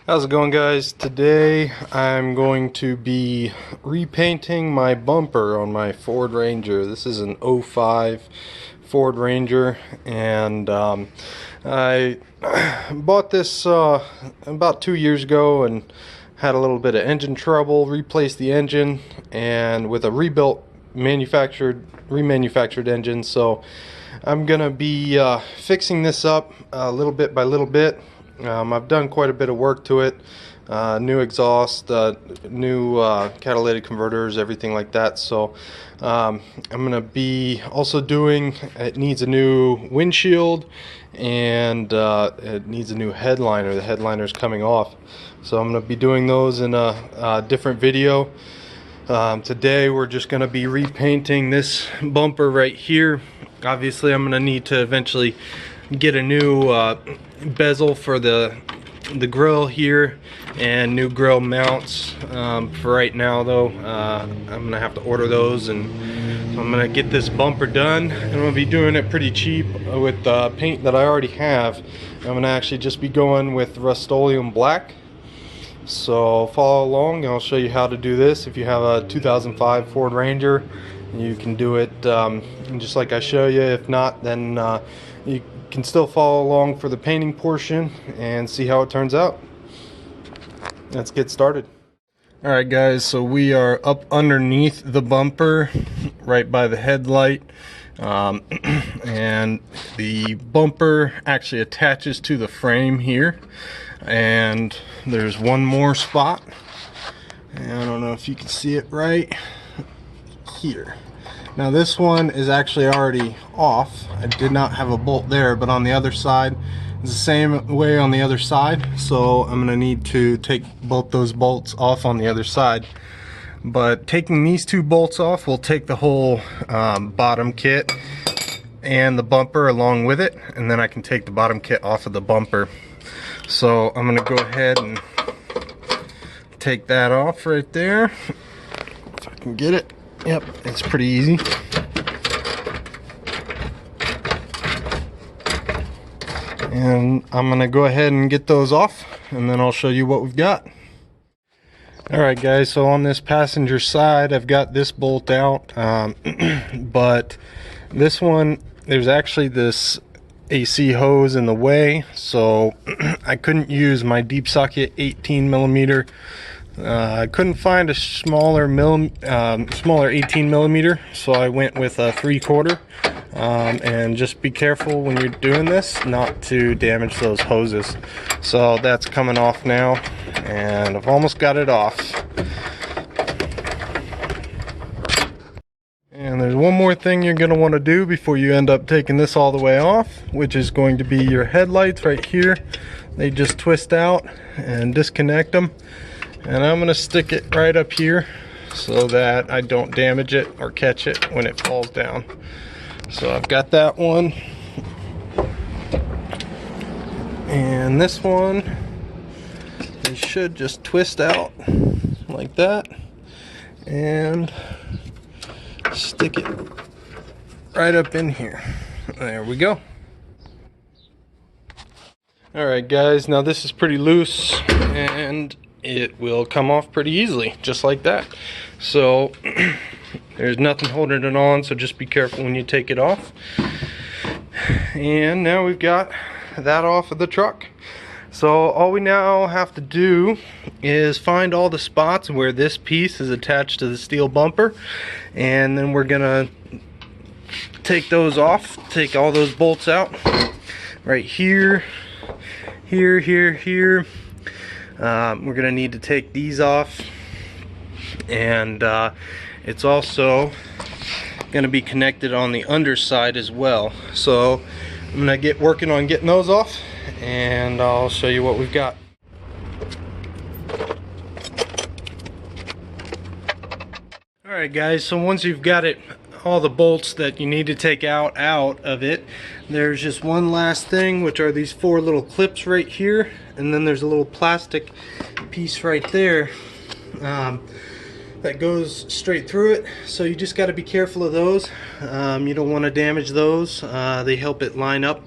How's it going, guys? Today I'm going to be repainting my bumper on my Ford Ranger. This is an '05 Ford Ranger, and I bought this about 2 years ago and had a little bit of engine trouble, replaced the engine, and with a remanufactured engine. So I'm gonna be fixing this up little bit by little bit. I've done quite a bit of work to it, new exhaust, new catalytic converters, everything like that. So I'm gonna be also doing, it needs a new windshield, and it needs a new headliner. The headliner's coming off, so I'm gonna be doing those in a different video. Today we're just gonna be repainting this bumper right here. Obviously I'm gonna need to eventually get a new bezel for the grill here and new grill mounts. For right now though, I'm gonna have to order those, and so I'm gonna get this bumper done, and I'm gonna be doing it pretty cheap with paint that I already have. I'm gonna actually just be going with Rust-Oleum black. So follow along and I'll show you how to do this. If you have a 2005 Ford Ranger, you can do it just like I show you. If not, then you can still follow along for the painting portion and see how it turns out. Let's get started. Alright guys, so we are up underneath the bumper right by the headlight, and the bumper actually attaches to the frame here, and there's one more spot, and I don't know if you can see it right here. Now this one is actually already off. I did not have a bolt there, but on the other side it's the same way on the other side, so I'm gonna need to take both those bolts off on the other side. But taking these two bolts off will take the whole bottom kit and the bumper along with it, and then I can take the bottom kit off of the bumper. So I'm gonna go ahead and take that off right there, if I can get it. Yep, it's pretty easy. And I'm gonna go ahead and get those off, and then I'll show you what we've got. Alright guys, so on this passenger side I've got this bolt out, but this one, there's actually this AC hose in the way, so I couldn't use my deep socket 18 millimeter. I couldn't find a smaller 18 millimeter, so I went with a 3/4. And just be careful when you're doing this not to damage those hoses. So that's coming off now, and I've almost got it off. And there's one more thing you're going to want to do before you end up taking this all the way off, which is going to be your headlights right here. They just twist out and disconnect them. And I'm going to stick it right up here so that I don't damage it or catch it when it falls down. So I've got that one. And this one, they should just twist out like that and stick it right up in here. There we go. Alright guys, now this is pretty loose and it will come off pretty easily, just like that. So there's nothing holding it on, so just be careful when you take it off. And now we've got that off of the truck. So all we now have to do is find all the spots where this piece is attached to the steel bumper, and then we're gonna take those off, take all those bolts out right here, here. We're gonna need to take these off, and it's also gonna be connected on the underside as well. So I'm gonna get working on getting those off, and I'll show you what we've got. Alright guys, so once you've got it, all the bolts that you need to take out of it, there's just one last thing, which are these 4 little clips right here, and then there's a little plastic piece right there that goes straight through it. So you just got to be careful of those. You don't want to damage those. They help it line up.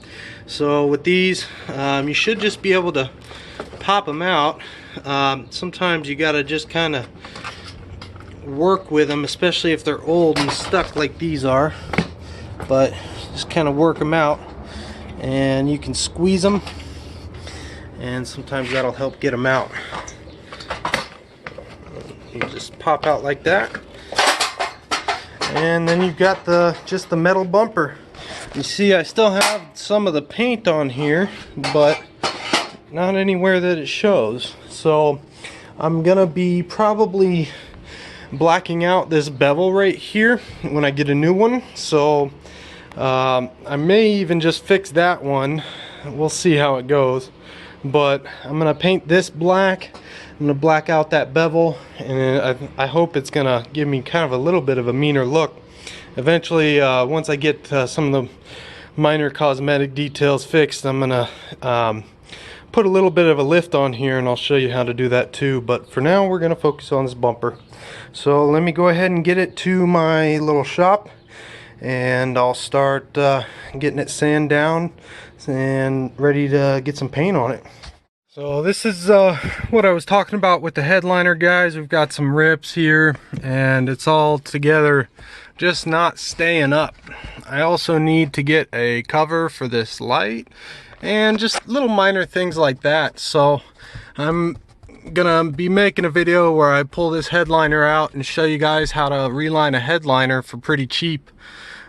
So with these, you should just be able to pop them out. Sometimes you gotta just kind of work with them, especially if they're old and stuck like these are, but just kind of work them out, and you can squeeze them, and sometimes that'll help get them out. You just pop out like that, and then you've got just the metal bumper. You see, I still have some of the paint on here, but not anywhere that it shows. So I'm gonna be probably blacking out this bevel right here when I get a new one. So I may even just fix that one. We'll see how it goes. But I'm gonna paint this black. I'm gonna black out that bevel, and I hope it's gonna give me kind of a little bit of a meaner look. Eventually, once I get some of the minor cosmetic details fixed, I'm gonna put a little bit of a lift on here, and I'll show you how to do that too. But for now, we're gonna focus on this bumper. So let me go ahead and get it to my little shop, and I'll start getting it sanded down and ready to get some paint on it. So this is what I was talking about with the headliner, guys. We've got some rips here, and it's all together just not staying up. I also need to get a cover for this light and just little minor things like that. So I'm gonna be making a video where I pull this headliner out and show you guys how to reline a headliner for pretty cheap.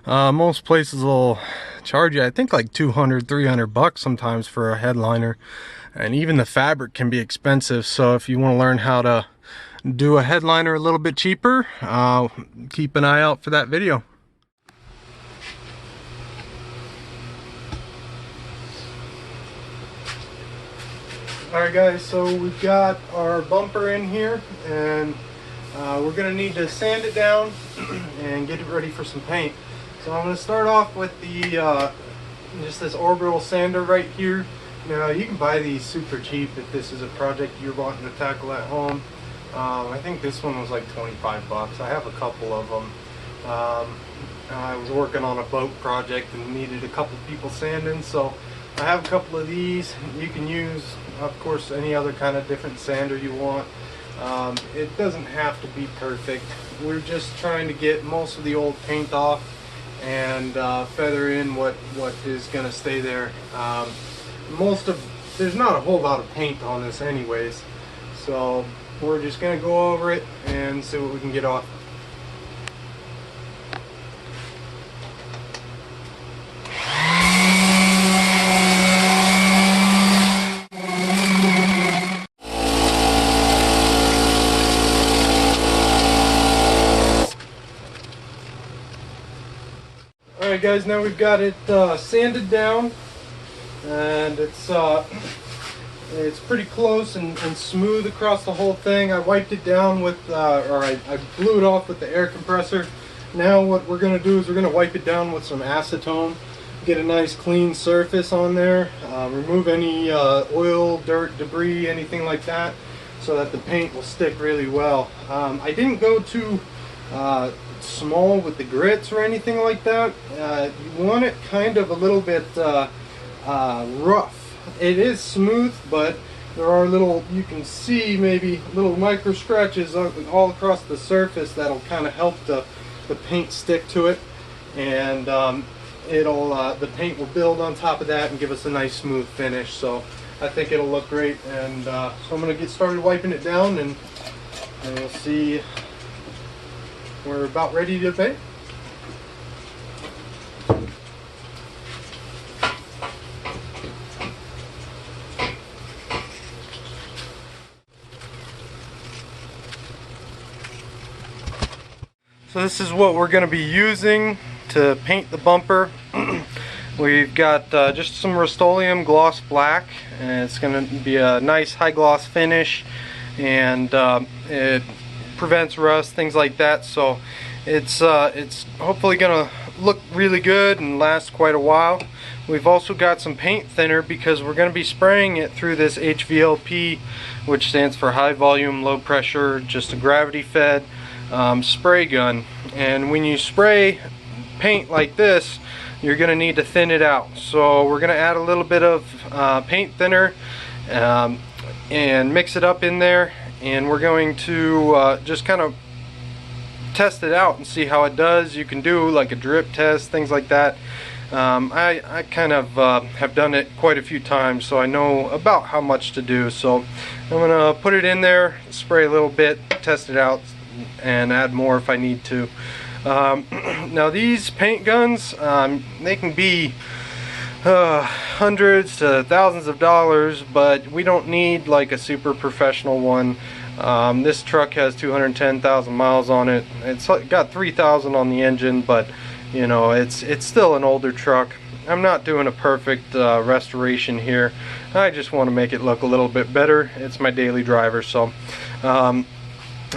Most places will charge you, I think, like 200, 300 bucks sometimes for a headliner, and even the fabric can be expensive. So if you want to learn how to do a headliner a little bit cheaper, keep an eye out for that video. Alright guys, so we've got our bumper in here, and we're going to need to sand it down and get it ready for some paint. So I'm going to start off with the just this orbital sander right here. Now you can buy these super cheap if this is a project you're wanting to tackle at home. I think this one was like 25 bucks. I have a couple of them. I was working on a boat project and needed a couple people sanding, so I have a couple of these. You can use, of course, any other kind of different sander you want. It doesn't have to be perfect. We're just trying to get most of the old paint off and feather in what is going to stay there. There's not a whole lot of paint on this anyways, so we're just going to go over it and see what we can get off. Alright guys, now we've got it sanded down, and it's pretty close and smooth across the whole thing. I wiped it down with, I blew it off with the air compressor. Now what we're going to do is we're going to wipe it down with some acetone, get a nice clean surface on there, remove any oil, dirt, debris, anything like that, so that the paint will stick really well. I didn't go too small with the grits or anything like that. You want it kind of a little bit rough. It is smooth, but there are little, you can see maybe little micro scratches all across the surface that'll kind of help the paint stick to it, and the paint will build on top of that and give us a nice smooth finish. So I think it'll look great, and so I'm going to get started wiping it down, and we'll see. We're about ready to paint. So this is what we're going to be using to paint the bumper. We've got just some Rust-Oleum gloss black, and it's going to be a nice high gloss finish, and it prevents rust, things like that. So it's hopefully gonna look really good and last quite a while. We've also got some paint thinner because we're going to be spraying it through this HVLP, which stands for high volume low pressure, just a gravity fed spray gun. And when you spray paint like this, you're going to need to thin it out. So we're going to add a little bit of paint thinner. and mix it up in there, and we're going to just kind of test it out and see how it does. You can do like a drip test, things like that. I kind of have done it quite a few times, so I know about how much to do. So I'm gonna put it in there, spray a little bit, test it out, and add more if I need to. Now these paint guns, they can be hundreds to thousands of dollars, but we don't need like a super professional one. This truck has 210,000 miles on it. It's got 3,000 on the engine, but you know, it's still an older truck. I'm not doing a perfect restoration here. I just want to make it look a little bit better. It's my daily driver. So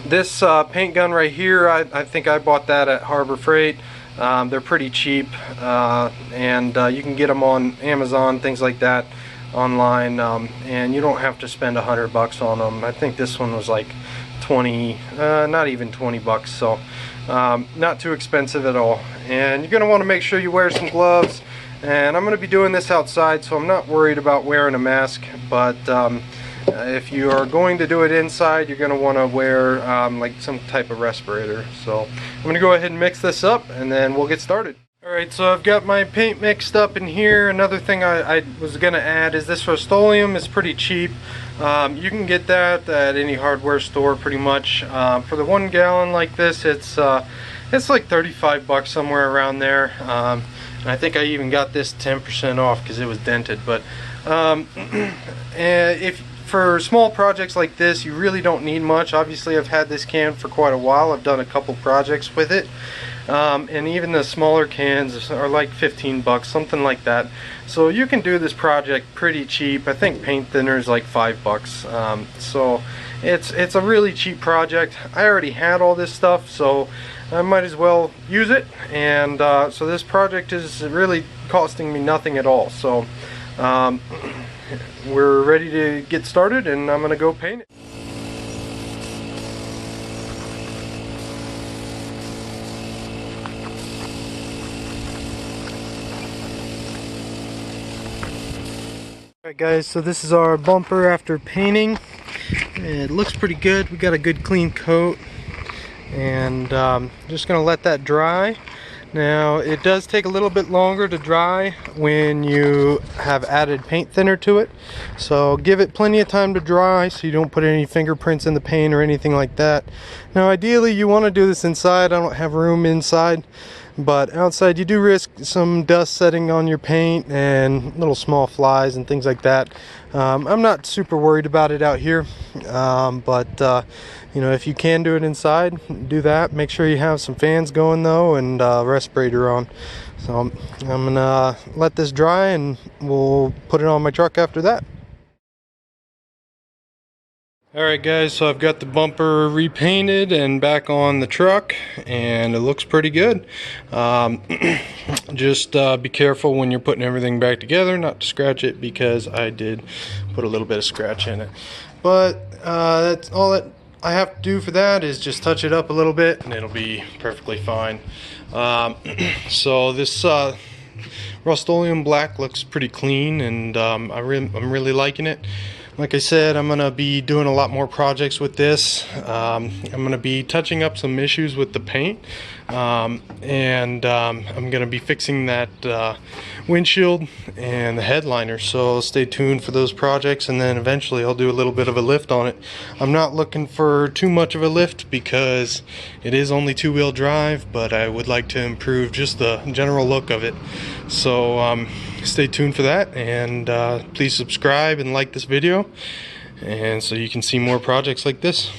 this paint gun right here, I think I bought that at Harbor Freight. They're pretty cheap, and you can get them on Amazon, things like that, online, and you don't have to spend $100 on them. I think this one was like 20, not even 20 bucks, so not too expensive at all. And you're going to want to make sure you wear some gloves, and I'm going to be doing this outside, so I'm not worried about wearing a mask, but if you are going to do it inside, you're going to want to wear like some type of respirator. So I'm going to go ahead and mix this up, and then we'll get started. Alright, so I've got my paint mixed up in here. Another thing I was going to add is this Rust-Oleum is pretty cheap. You can get that at any hardware store pretty much. For the 1 gallon like this, it's like 35 bucks, somewhere around there. And I think I even got this 10% off because it was dented. But for small projects like this, you really don't need much. Obviously, I've had this can for quite a while. I've done a couple projects with it. And even the smaller cans are like 15 bucks, something like that. So you can do this project pretty cheap. I think paint thinner is like 5 bucks. So it's a really cheap project. I already had all this stuff, so I might as well use it. And so this project is really costing me nothing at all. So we're ready to get started, and I'm gonna go paint it. Alright guys, so this is our bumper after painting. It looks pretty good. We got a good clean coat, and just gonna let that dry. Now it does take a little bit longer to dry when you have added paint thinner to it, so give it plenty of time to dry so you don't put any fingerprints in the paint or anything like that. Now ideally you want to do this inside. I don't have room inside, but outside you do risk some dust setting on your paint and little small flies and things like that. I'm not super worried about it out here, but you know, if you can do it inside, do that. Make sure you have some fans going though, and respirator on. So I'm gonna let this dry, and we'll put it on my truck after that. Alright guys, so I've got the bumper repainted and back on the truck, and it looks pretty good. Just be careful when you're putting everything back together not to scratch it, because I did put a little bit of scratch in it. But that's all that I have to do for that, is just touch it up a little bit and it'll be perfectly fine. So this Rust-Oleum black looks pretty clean, and I'm really liking it. Like I said, I'm going to be doing a lot more projects with this. I'm going to be touching up some issues with the paint, and I'm going to be fixing that windshield and the headliner, so stay tuned for those projects, and then eventually I'll do a little bit of a lift on it. I'm not looking for too much of a lift because it is only 2-wheel drive, but I would like to improve just the general look of it. So stay tuned for that, and please subscribe and like this video, and so you can see more projects like this.